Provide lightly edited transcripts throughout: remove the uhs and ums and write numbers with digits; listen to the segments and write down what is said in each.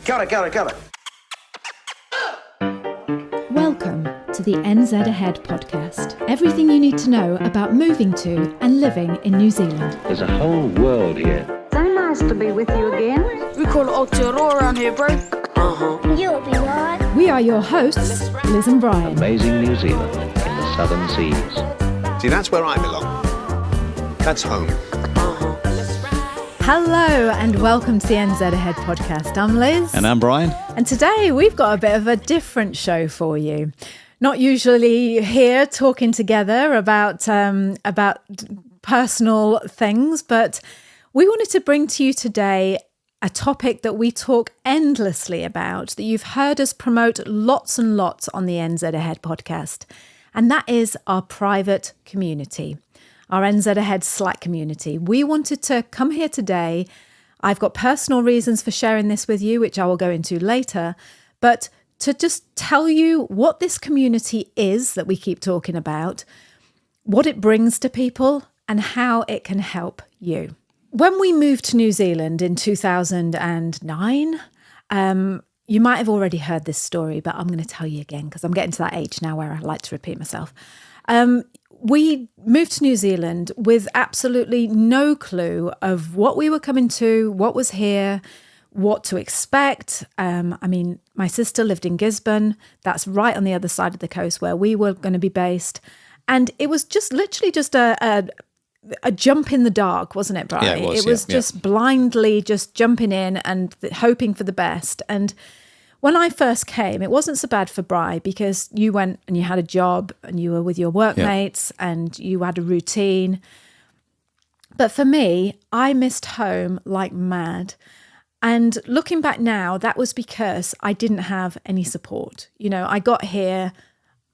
Kia ora. Welcome to the NZ Ahead podcast. Everything you need to know about moving to and living in New Zealand. There's a whole world here. So nice to be with you again. We call it Aotearoa around here, bro. You'll be right. We are your hosts, Liz and Brian. Amazing New Zealand in the southern seas. See, that's where I belong. That's home. Hello and welcome to the NZ Ahead podcast. I'm Liz. And I'm Brian. And today we've got a bit of a different show for you. Not usually here talking together about personal things, but we wanted to bring to you today a topic that we talk endlessly about, that you've heard us promote lots and lots on the NZ Ahead podcast, and that is our private community, our NZ Ahead Slack community. We wanted to come here today. I've got personal reasons for sharing this with you, which I will go into later, but to just tell you what this community is that we keep talking about, what it brings to people, and how it can help you. When we moved to New Zealand in 2009, you might have already heard this story, but I'm going to tell you again because I'm getting to that age now where I like to repeat myself. We moved to New Zealand with absolutely no clue of what we were coming to, what was here, what to expect. My sister lived in Gisborne. That's right on the other side of the coast where we were going to be based. And it was just literally just a jump in the dark, wasn't it, Brian? Yeah, it was. Just blindly just jumping in and hoping for the best. And when I first came, it wasn't so bad for Bri because you went and you had a job and you were with your workmates and you had a routine. But for me, I missed home like mad. And looking back now, that was because I didn't have any support. You know, I got here.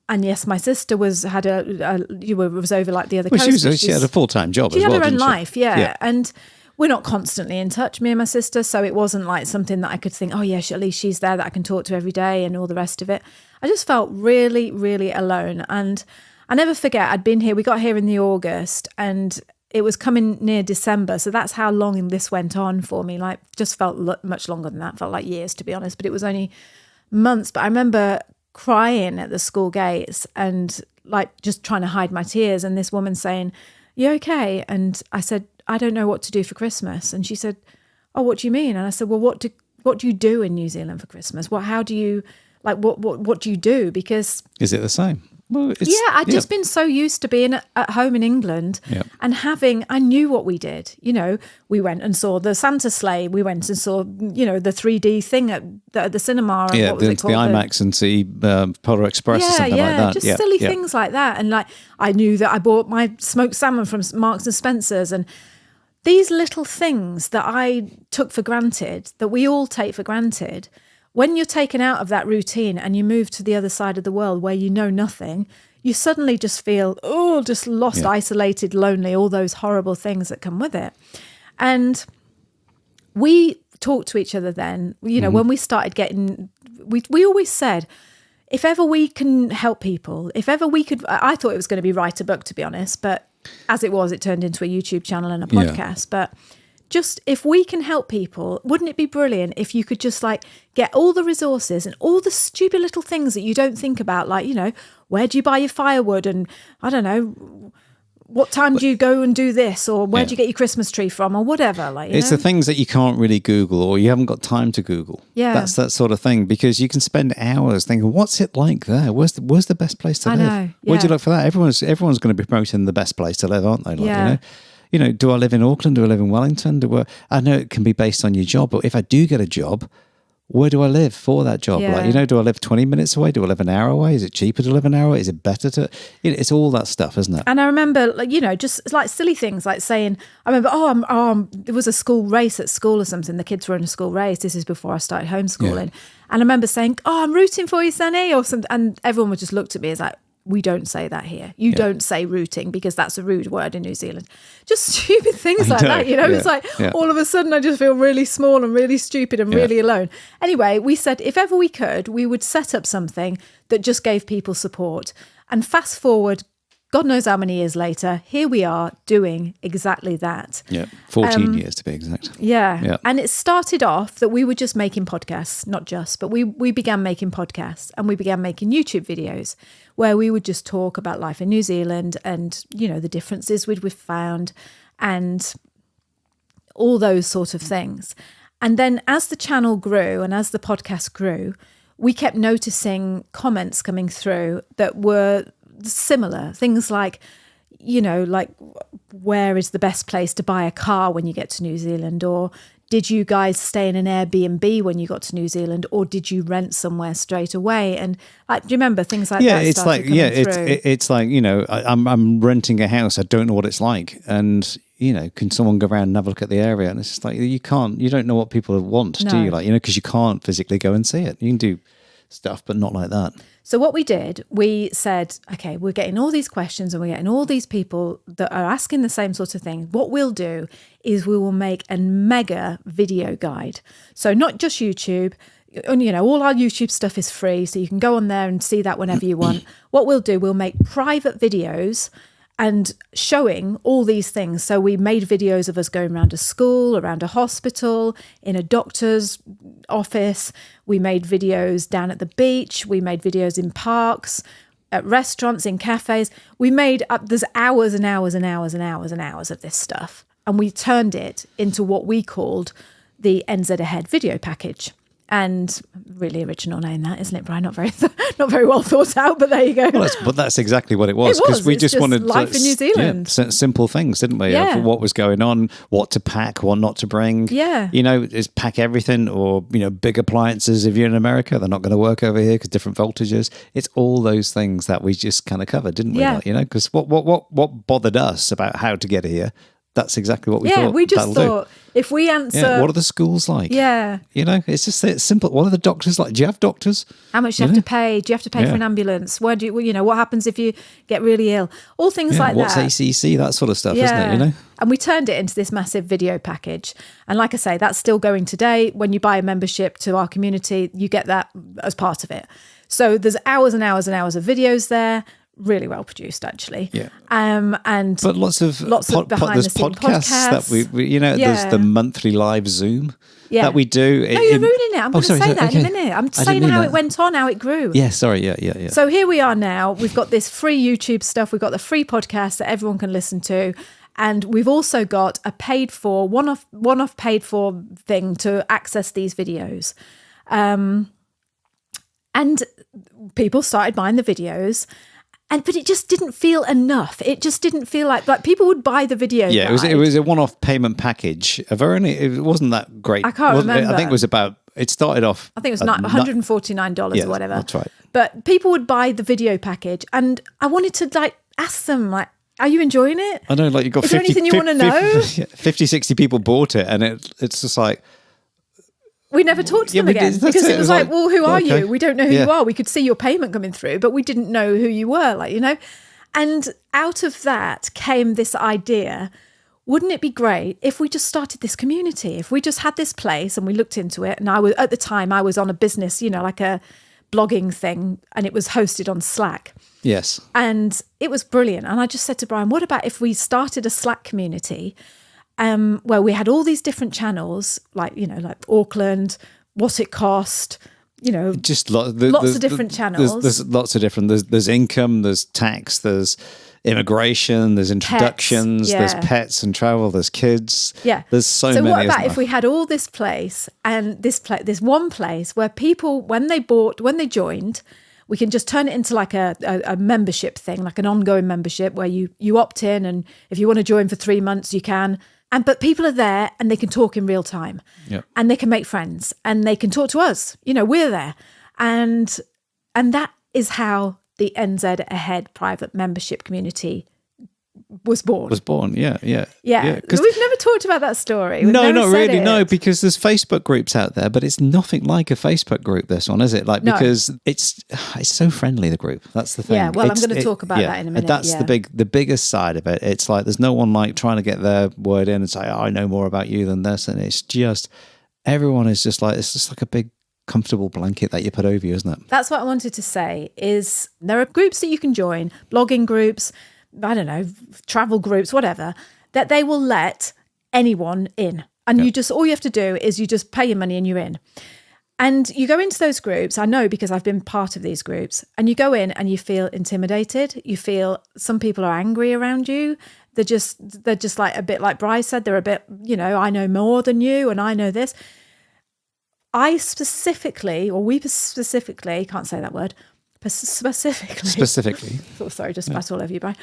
And yes, my sister was over like the other coast. She had a full-time job as well. She had her own didn't she? life, yeah. And we're not constantly in touch, me and my sister. So it wasn't like something that I could think, oh yeah, at least she's there that I can talk to every day and all the rest of it. I just felt really, really alone. And I never forget, we got here in the August and it was coming near December. So that's how long this went on for me. Like just felt much longer than that, felt like years to be honest, but it was only months. But I remember crying at the school gates and like just trying to hide my tears, and this woman saying, "You okay?" And I said, "I don't know what to do for Christmas." And she said, "Oh, what do you mean?" And I said, "Well, what do you do in New Zealand for Christmas? What do you do? Because is it the same? Well, I'd just been so used to being at home in England and I knew what we did. You know, we went and saw the Santa sleigh. We went and saw, the 3D thing at the cinema. And what was it called? The IMAX and see Polar Express or something like that. Just silly things like that. And like, I knew that I bought my smoked salmon from Marks and Spencer's, and these little things that I took for granted, that we all take for granted. When you're taken out of that routine and you move to the other side of the world where you know nothing, you suddenly just feel, just lost, isolated, lonely, all those horrible things that come with it. And we talked to each other then, when we started getting, we always said, if ever we can help people, if ever we could, I thought it was going to be write a book, to be honest, but as it was, it turned into a YouTube channel and a podcast. But just if we can help people, wouldn't it be brilliant if you could just like get all the resources and all the stupid little things that you don't think about, like, where do you buy your firewood, and I don't know, what time do you go and do this, or where do you get your Christmas tree from, or whatever. It's the things that you can't really Google, or you haven't got time to Google. Yeah, that's that sort of thing, because you can spend hours thinking, what's it like there? Where's the best place to live? Know, Where'd you look for that? Everyone's going to be promoting the best place to live, aren't they? Do I live in Auckland? Do I live in Wellington? I know it can be based on your job, but if I do get a job, where do I live for that job? Yeah. Do I live 20 minutes away? Do I live an hour away? Is it cheaper to live an hour away? Is it better to... it's all that stuff, isn't it? And I remember, just like silly things like saying, I remember, there was a school race at school or something. The kids were in a school race. This is before I started homeschooling. Yeah. And I remember saying, I'm rooting for you, Sonny, or something. And everyone would just looked at me as like, we don't say that here. You don't say rooting because that's a rude word in New Zealand. Just stupid things like that, It's like all of a sudden I just feel really small and really stupid and really alone. Anyway, we said if ever we could, we would set up something that just gave people support. And fast forward, God knows how many years later, here we are doing exactly that. Yeah, 14 years to be exact. Yeah. And it started off that we were just making podcasts, not just, but we began making podcasts and we began making YouTube videos where we would just talk about life in New Zealand and, you know, the differences we've found and all those sort of things. And then as the channel grew and as the podcast grew, we kept noticing comments coming through that were similar. Things like, you know, like, where is the best place to buy a car when you get to New Zealand? Or did you guys stay in an Airbnb when you got to New Zealand? Or did you rent somewhere straight away? And like, do you remember things like that? It's like, you know, I'm renting a house. I don't know what it's like. And, you know, can someone go around and have a look at the area? And it's just like, you don't know what people want, do you? Like, you know, because you can't physically go and see it. You can do stuff, but not like that. So what we did, we said, okay, we're getting all these questions and we're getting all these people that are asking the same sort of thing. What we'll do is we will make a mega video guide. So not just YouTube, and, you know, all our YouTube stuff is free, so you can go on there and see that whenever you want. What we'll do, we'll make private videos and showing all these things. So we made videos of us going around a school, around a hospital, in a doctor's office. We made videos down at the beach. We made videos in parks, at restaurants, in cafes. We made up, there's hours and hours and hours and hours and hours of this stuff. And we turned it into what we called the NZ Ahead video package. And really original name, that, isn't it, Brian? Not very well thought out, but there you go. Well, but that's exactly what it was, because we just wanted life in New Zealand. Simple things, didn't we? Yeah. Of what was going on, what to pack, what not to bring. Yeah. You know, is pack everything, or, you know, big appliances. If you're in America, they're not going to work over here because different voltages. It's all those things that we just kind of covered, didn't we? Yeah. Like, you know, because what bothered us about how to get here? That's exactly what we thought. Yeah, we just thought if we answer... Yeah, what are the schools like? Yeah. You know, it's simple. What are the doctors like? Do you have doctors? How much do you have to pay? Do you have to pay for an ambulance? Where do you know, what happens if you get really ill? All things like what's that. What's ACC? That sort of stuff, isn't it? You know? And we turned it into this massive video package. And like I say, that's still going today. When you buy a membership to our community, you get that as part of it. So there's hours and hours and hours of videos there. Really well produced, actually. Yeah. But lots of behind the scenes podcasts that we you know, there's the monthly live Zoom that we do. No, you're ruining it. I'm going to say that in a minute. I'm saying how it went on, how it grew. Yeah, sorry. Yeah. So here we are now. We've got this free YouTube stuff. We've got the free podcast that everyone can listen to. And we've also got a paid for, one-off paid for thing to access these videos. And people started buying the videos. But it just didn't feel enough. It just didn't feel like people would buy the video. Yeah, it was a one-off payment package. It wasn't that great. I can't remember. I think it was about. It started off. I think it was $149 or whatever. That's right. But people would buy the video package, and I wanted to ask them are you enjoying it? I know, like, you got. Is there anything you want to know? 50, 60 people bought it, and it's just like. We never talked to them again because it was like, well, who are you? We don't know who you are. We could see your payment coming through, but we didn't know who you were, you know? And out of that came this idea, wouldn't it be great if we just started this community? If we just had this place and we looked into it, and at the time I was on a business, you know, like a blogging thing, and it was hosted on Slack. Yes. And it was brilliant. And I just said to Brian, what about if we started a Slack community where we had all these different channels, like Auckland, what it cost, you know, just lots of different channels. There's lots of different. There's income, there's tax, there's immigration, there's introductions, there's pets and travel, there's kids. Yeah, there's so many. So what about if we had all this place and this one place where people, when they joined, we can just turn it into like a membership thing, like an ongoing membership where you opt in, and if you want to join for 3 months, you can. But people are there and they can talk in real time, and they can make friends and they can talk to us. You know, we're there, and that is how the NZ Ahead private membership community was born. Yeah. We've never talked about that story. No, not really. No, because there's Facebook groups out there, but it's nothing like a Facebook group, this one, is it? Because it's so friendly, the group. That's the thing. Yeah, well, I'm going to talk about that in a minute. That's the biggest side of it. It's like there's no one like trying to get their word in and say, I know more about you than this. And it's just, everyone is just like, it's just like a big comfortable blanket that you put over you, isn't it? That's what I wanted to say, is there are groups that you can join, blogging groups, I don't know, travel groups, whatever, that they will let anyone in. And all you have to do is you just pay your money and you're in. And you go into those groups, I know because I've been part of these groups, and you go in and you feel intimidated. You feel some people are angry around you. They're just like a bit like Bryce said, they're a bit, I know more than you and I know this. We specifically, can't say that word, specifically. Oh, sorry, just spat all over you, Brian.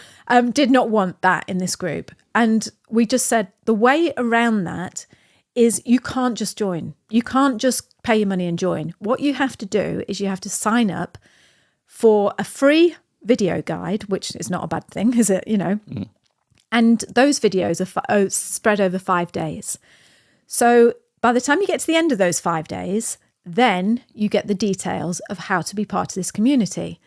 Did not want that in this group. And we just said the way around that is you can't just join. You can't just pay your money and join. What you have to do is you have to sign up for a free video guide, which is not a bad thing, is it? And those videos are spread over 5 days. So by the time you get to the end of those 5 days, then you get the details of how to be part of this community.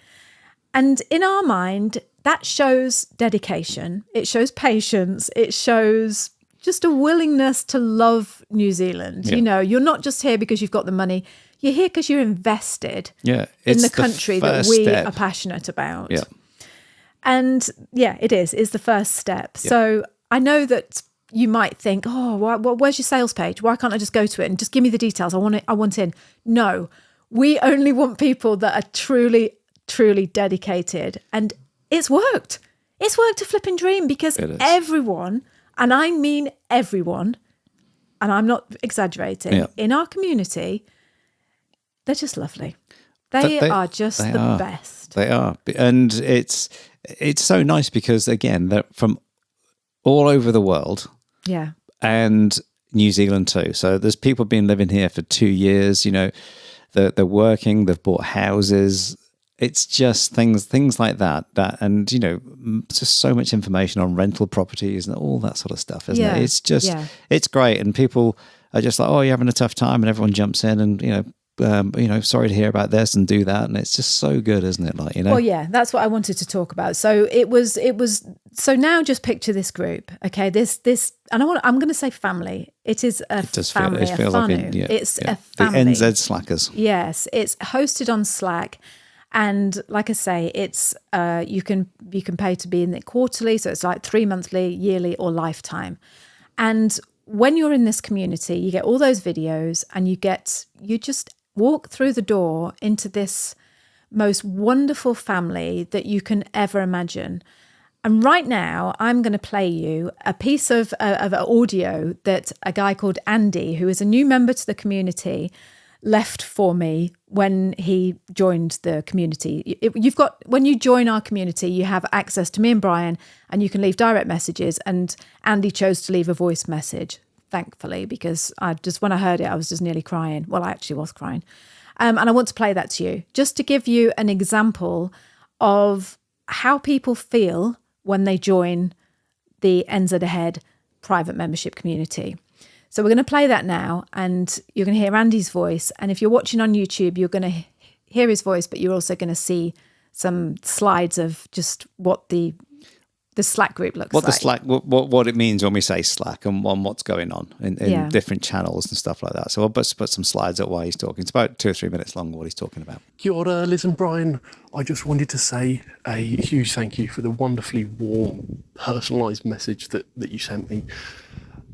And in our mind, that shows dedication. It shows patience. It shows just a willingness to love New Zealand. Yeah. You're not just here because you've got the money. You're here because you're invested in the country that we are passionate about. Yeah. And it is the first step. Yeah. So I know that you might think, where's your sales page? Why can't I just go to it and just give me the details? I want in. No, we only want people that are truly, truly dedicated. And it's worked. It's worked a flipping dream because everyone, and I mean everyone, and I'm not exaggerating, in our community, they're just lovely. They are just the best. They are. And it's so nice because, again, they're from all over the world. Yeah. And New Zealand too. So there's people been living here for 2 years, they're working, they've bought houses. It's just things like that, and, just so much information on rental properties and all that sort of stuff, isn't it? It's just, it's great. And people are just like, you're having a tough time, and everyone jumps in and, sorry to hear about this and do that. And it's just so good, isn't it? Well, yeah, that's what I wanted to talk about. So it was, so now just picture this group. Okay. This, and I'm going to say family. It is a family. It feels like it's a family. The NZ Slackers. Yes. It's hosted on Slack. And like I say, it's, you can pay to be in it quarterly. So it's like 3 monthly, yearly or lifetime. And when you're in this community, you get all those videos and you just walk through the door into this most wonderful family that you can ever imagine. And right now, I'm going to play you a piece of audio that a guy called Andy, who is a new member to the community, left for me when he joined the community. When you join our community, you have access to me and Brian, and you can leave direct messages. And Andy chose to leave a voice message, thankfully, because when I heard it, I was just nearly crying. Well, I actually was crying. And I want to play that to you, just to give you an example of how people feel when they join the NZ Ahead private membership community. So we're going to play that now, and you're going to hear Andy's voice. And if you're watching on YouTube, you're going to hear his voice, but you're also going to see some slides of just what the Slack group looks like. What it means when we say Slack and what's going on in different channels and stuff like that. So I'll put some slides up while he's talking. It's about 2 or 3 minutes long what he's talking about. Kia ora, Liz and Brian. I just wanted to say a huge thank you for the wonderfully warm, personalised message that you sent me.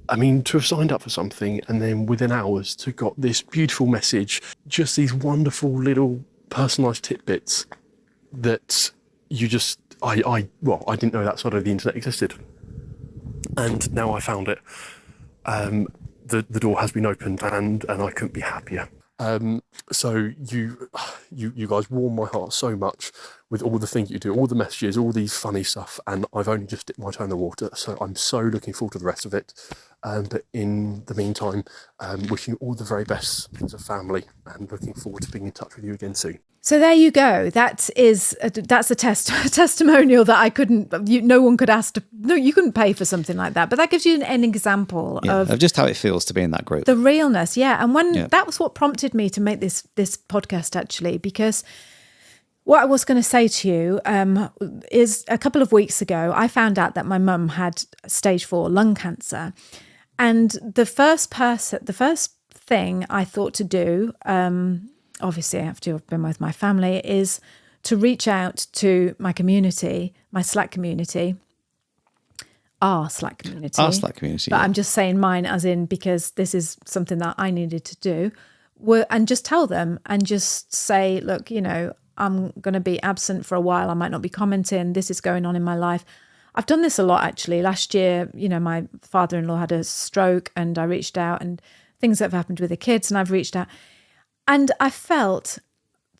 I mean, to have signed up for something and then within hours to got this beautiful message, just these wonderful little personalised tidbits that you just, I didn't know that side of the internet existed. And now I found it. The door has been opened and I couldn't be happier. So you guys warm my heart so much with all the things you do, all the messages, all these funny stuff, and I've only just dipped my toe in the water, so I'm so looking forward to the rest of it. But in the meantime, wishing you all the very best as a family and looking forward to being in touch with you again soon. So there you go. That's a testimonial that I couldn't. No one could ask to. No, you couldn't pay for something like that. But that gives you an example of just how it feels to be in that group. The realness, and that was what prompted me to make this podcast actually, because what I was going to say to you is a couple of weeks ago I found out that my mum had stage 4 lung cancer, and the first thing I thought to do. Obviously, after I've been with my family, is to reach out to my community, my Slack community, our Slack community. But I'm just saying mine as in because this is something that I needed to do. And just tell them and just say, look, I'm going to be absent for a while. I might not be commenting. This is going on in my life. I've done this a lot, actually. Last year, my father-in-law had a stroke and I reached out, and things that have happened with the kids, and I've reached out. And I felt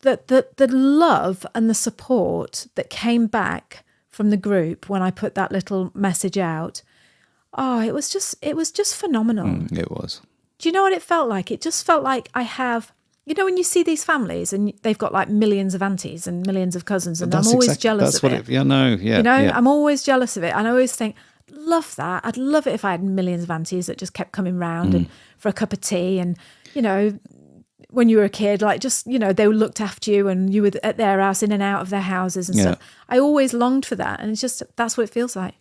that the love and the support that came back from the group when I put that little message out, it was just phenomenal. It was. Do you know what it felt like? It just felt like I have, when you see these families and they've got like millions of aunties and millions of cousins, and I'm always jealous of it. I'm always jealous of it. And I always think, love that. I'd love it if I had millions of aunties that just kept coming round and for a cup of tea. And, when you were a kid, like just, they looked after you and you were at their house, in and out of their houses and stuff. I always longed for that. And it's just, that's what it feels like.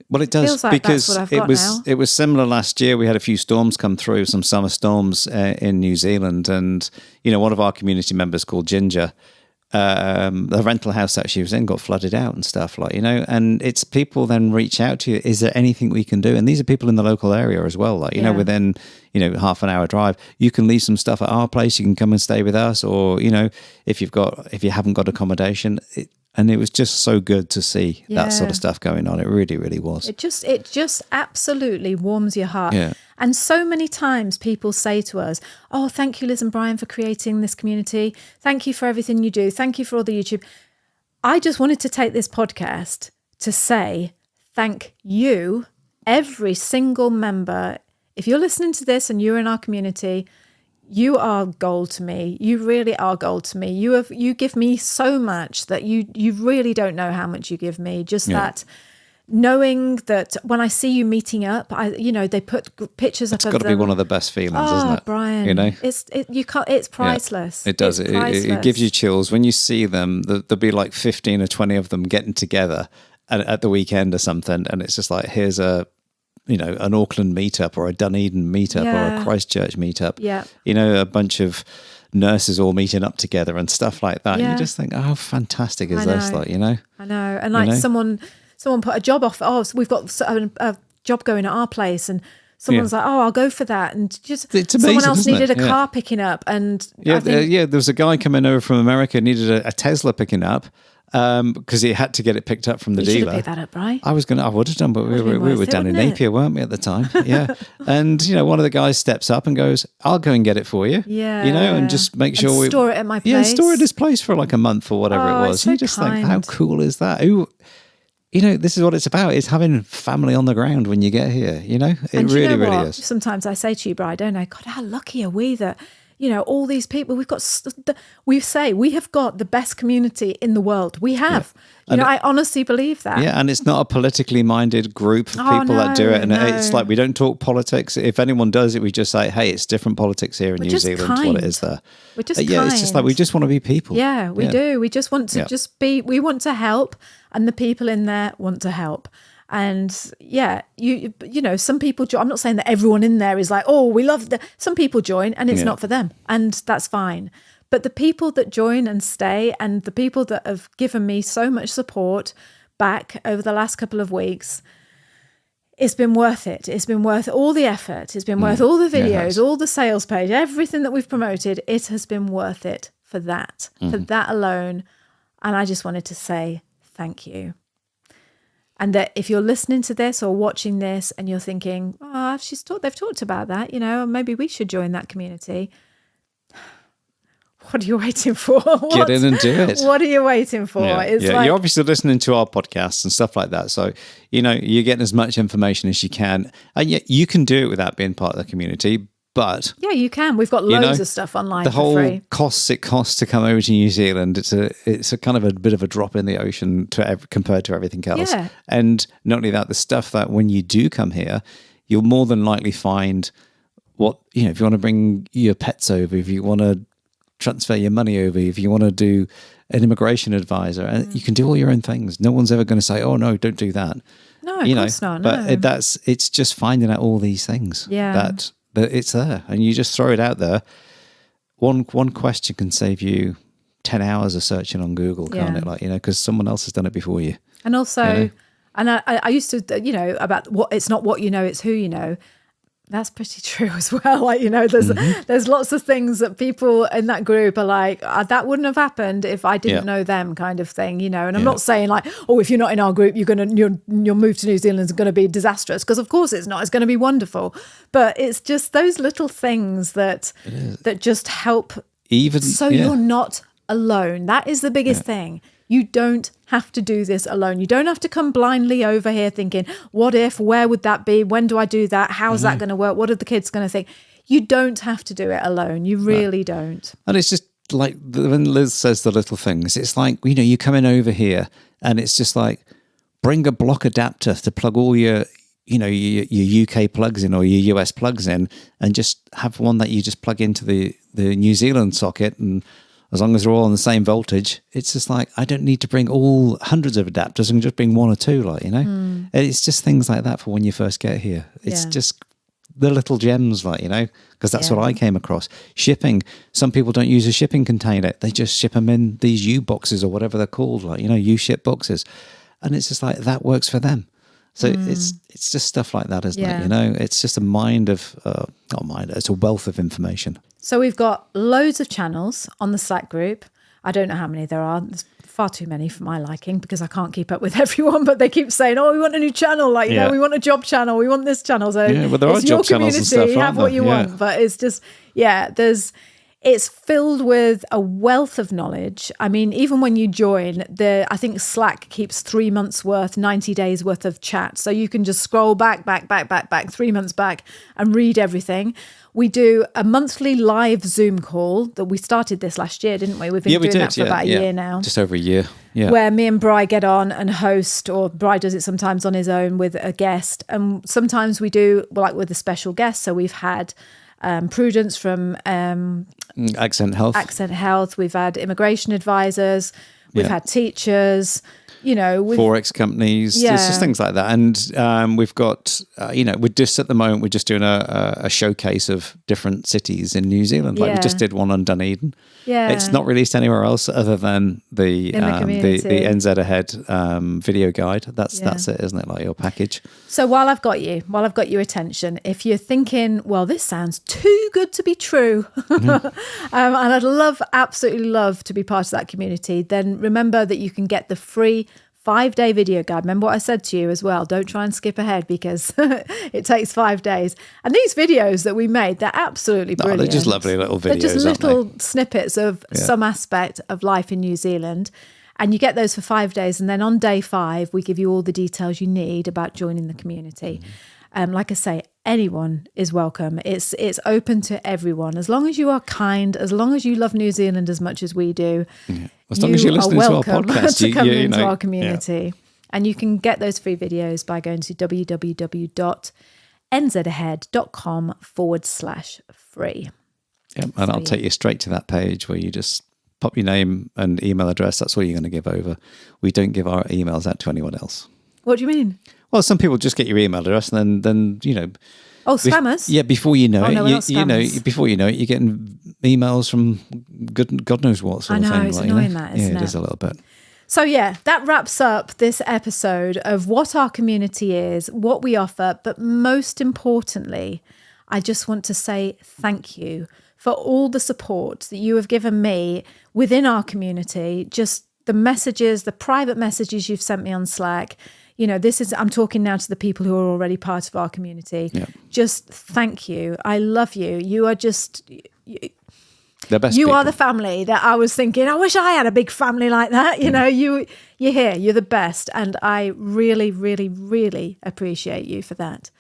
Well, it does, feels like because that's what I've got now. It was similar last year. We had a few storms come through, some summer storms in New Zealand, and one of our community members called Ginger, the rental house that she was in got flooded out and stuff, and it's people then reach out to you. Is there anything we can do? And these are people in the local area as well, within half an hour drive. You can leave some stuff at our place. You can come and stay with us, or if you haven't got accommodation. And it was just so good to see that sort of stuff going on. It really, really was. It just absolutely warms your heart. Yeah. And so many times people say to us, oh, thank you, Liz and Brian, for creating this community. Thank you for everything you do. Thank you for all the YouTube. I just wanted to take this podcast to say thank you, every single member. If you're listening to this and you're in our community, you are gold to me. You really are gold to me. You give me so much that you really don't know how much you give me. Just that knowing that when I see you meeting up, they put pictures up of them. It's got to be one of the best feelings, isn't it? Brian, it's priceless. Yeah, it does. It gives you chills when you see them. There'll be like 15 or 20 of them getting together at the weekend or something, and it's just like, here's an Auckland meetup or a Dunedin meetup or a Christchurch meetup. Yeah. A bunch of nurses all meeting up together and stuff like that. Yeah. You just think, how fantastic is this? I know. And someone put a job off. Oh, so we've got a job going at our place, and someone's like, oh, I'll go for that. And just it's amazing, someone else needed a Yeah. car picking up. And there was a guy coming over from America, needed a Tesla picking up. Because he had to get it picked up from the dealer. You should have picked that up, Brian. I would have done, but we were down in Napier, weren't we, at the time? Yeah. And, one of the guys steps up and goes, I'll go and get it for you. Yeah. And just make sure we store it at my place. Yeah, store it at this place for like a month or whatever it was. So and you just kind. think, how cool is that? This is what it's about, is having family on the ground when you get here, It really, really is. Sometimes I say to you, Brian, don't I? God, how lucky are we that, all these people, we have got the best community in the world. We have. I honestly believe that. Yeah, and it's not a politically minded group of people that do it. And it's like, we don't talk politics. If anyone does it, we just say, hey, it's different politics here in New Zealand. What it is there. We're just kind. It's just like, we just want to be people. Yeah, we do. We just want to we want to help, and the people in there want to help. And some people join. I'm not saying that everyone in there is like, oh, we love some people join and it's not for them, and that's fine. But the people that join and stay, and the people that have given me so much support back over the last couple of weeks, it's been worth it. It's been worth all the effort. It's been worth all the videos, all the sales page, everything that we've promoted. It has been worth it for that alone. And I just wanted to say thank you. And that if you're listening to this or watching this and you're thinking, oh, they've talked about that, maybe we should join that community. What are you waiting for? Get in and do it. What are you waiting for? You're obviously listening to our podcasts and stuff like that. So, you're getting as much information as you can. And yet you can do it without being part of the community. But yeah, you can. We've got loads of stuff online for free. The whole costs to come over to New Zealand. It's a kind of a bit of a drop in the ocean compared to everything else. Yeah. And not only that, the stuff that when you do come here, you'll more than likely find what, if you want to bring your pets over, if you want to transfer your money over, if you want to do an immigration advisor, and you can do all your own things. No one's ever going to say, oh no, don't do that. No, of course not. But it's just finding out all these things. Yeah. That it's there, and you just throw it out there. One question can save you 10 hours of searching on Google, can't it? Like, because someone else has done it before you. And also, and I used to, about what it's not what you know, it's who you know. That's pretty true as well. Like, there's lots of things that people in that group are like, that wouldn't have happened if I didn't know them, kind of thing, And I'm not saying like, oh, if you're not in our group, your move to New Zealand is going to be disastrous, because of course it's not. It's going to be wonderful. But it's just those little things that just help. You're not alone. That is the biggest thing. You don't have to do this alone. You don't have to come blindly over here thinking, what if, where would that be? When do I do that? How's that going to work? What are the kids going to think? You don't have to do it alone. You really don't. And it's just like when Liz says the little things, it's like, you come in over here and it's just like, bring a block adapter to plug all your UK plugs in or your US plugs in, and just have one that you just plug into the New Zealand socket, and as long as they're all on the same voltage, it's just like, I don't need to bring all hundreds of adapters and just bring one or two, It's just things like that for when you first get here. It's just the little gems, because that's what I came across. Shipping, some people don't use a shipping container. They just ship them in these U boxes or whatever they're called, U-ship boxes. And it's just like, that works for them. So it's just stuff like that, isn't it? It's just a it's a wealth of information. So we've got loads of channels on the Slack group. I don't know how many there are. There's far too many for my liking, because I can't keep up with everyone, but they keep saying, we want a new channel. We want a job channel. We want this channel. So but there are job channels and stuff, have what you want. But it's just, it's filled with a wealth of knowledge. I mean, even when you join, I think Slack keeps 3 months worth, 90 days worth of chat. So you can just scroll back 3 months back and read everything. We do a monthly live Zoom call that we started this last year, didn't we? We've been doing that for about a year now. Just over a year, where me and Bri get on and host, or Bri does it sometimes on his own with a guest. And sometimes we do like with a special guest. So we've had Prudence from Accent Health. We've had immigration advisors. We've had teachers. Forex companies, there's just things like that. And we've got, we're just at the moment, we're just doing a showcase of different cities in New Zealand. Like we just did one on Dunedin. Yeah. It's not released anywhere else other than the NZ Ahead video guide. That's it, isn't it? Like your package. So while I've got your attention, if you're thinking, well, this sounds too good to be true, and I'd absolutely love to be part of that community, then remember that you can get the free 5-day video guide. Remember what I said to you as well. Don't try and skip ahead, because it takes 5 days. And these videos that we made, they're absolutely brilliant. They're just lovely little videos. They're just little snippets of some aspect of life in New Zealand. And you get those for 5 days. And then on day 5, we give you all the details you need about joining the community. Like I say, anyone is welcome. It's open to everyone. As long as you are kind, as long as you love New Zealand as much as we do, as long as you're listening to our podcast, to come into our community. And you can get those free videos by going to www.nzahead.com/free. Yep, and I'll take you straight to that page where you just pop your name and email address. That's all you're going to give over. We don't give our emails out to anyone else. What do you mean? Well, some people just get your email address and then Oh, spammers? Before you know it, before you know it, you're getting emails from God knows what sort of thing. It's annoying that, isn't it? It is a little bit. So that wraps up this episode of what our community is, what we offer, but most importantly, I just want to say thank you for all the support that you have given me within our community, just the messages, the private messages you've sent me on Slack. I'm talking now to the people who are already part of our community. Yep. Just thank you. I love you. You are just... the best you people. are the family that I was thinking, I wish I had a big family like that. You're here. You're the best. And I really, really, really appreciate you for that.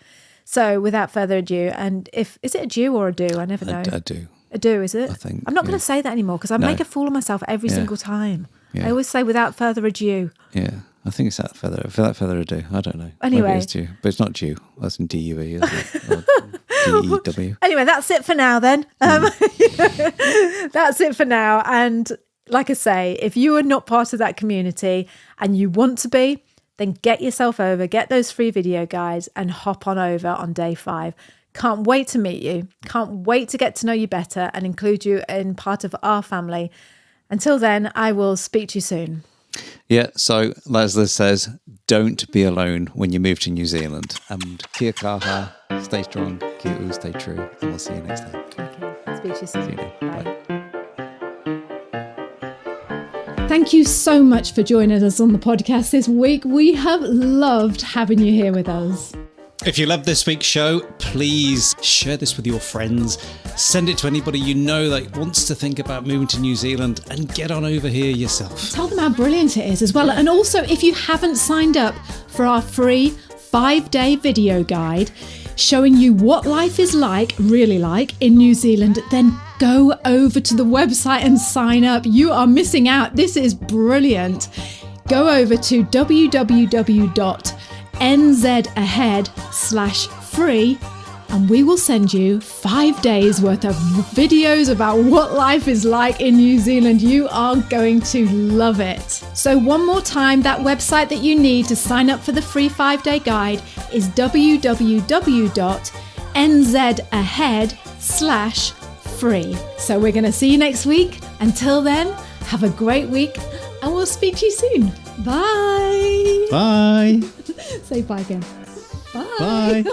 So without further ado, and is it a do or a do? I never know. A do. A do, is it? I think. I'm not going to say that anymore because I make a fool of myself every single time. Yeah. I always say without further ado. Yeah. I think it's that further ado. I don't know. Anyway. Maybe it's due, but it's not due. That's in DUE, isn't it? Or DEW. Anyway, that's it for now then. That's it for now. And like I say, if you are not part of that community and you want to be, then get yourself over, get those free video guides and hop on over on day 5. Can't wait to meet you. Can't wait to get to know you better and include you in part of our family. Until then, I will speak to you soon. Yeah, so Leslie says, don't be alone when you move to New Zealand. And kia kaha, stay strong, kia u, stay true, and we'll see you next time. Okay, speak to you soon. See you then. Bye. Thank you so much for joining us on the podcast this week. We have loved having you here with us. If you love this week's show, please share this with your friends. Send it to anybody you know that wants to think about moving to New Zealand, and get on over here yourself. Tell them how brilliant it is as well. And also, if you haven't signed up for our free 5-day video guide showing you what life is like, really like, in New Zealand, then go over to the website and sign up. You are missing out. This is brilliant. Go over to www.nzahead.com/free and we will send you 5 days worth of videos about what life is like in New Zealand. You are going to love it. So one more time, that website that you need to sign up for the free 5-day guide is www.nzahead.com/free. So we're going to see you next week. Until then, have a great week and we'll speak to you soon. Bye. Bye. Say bye again. Bye. Bye.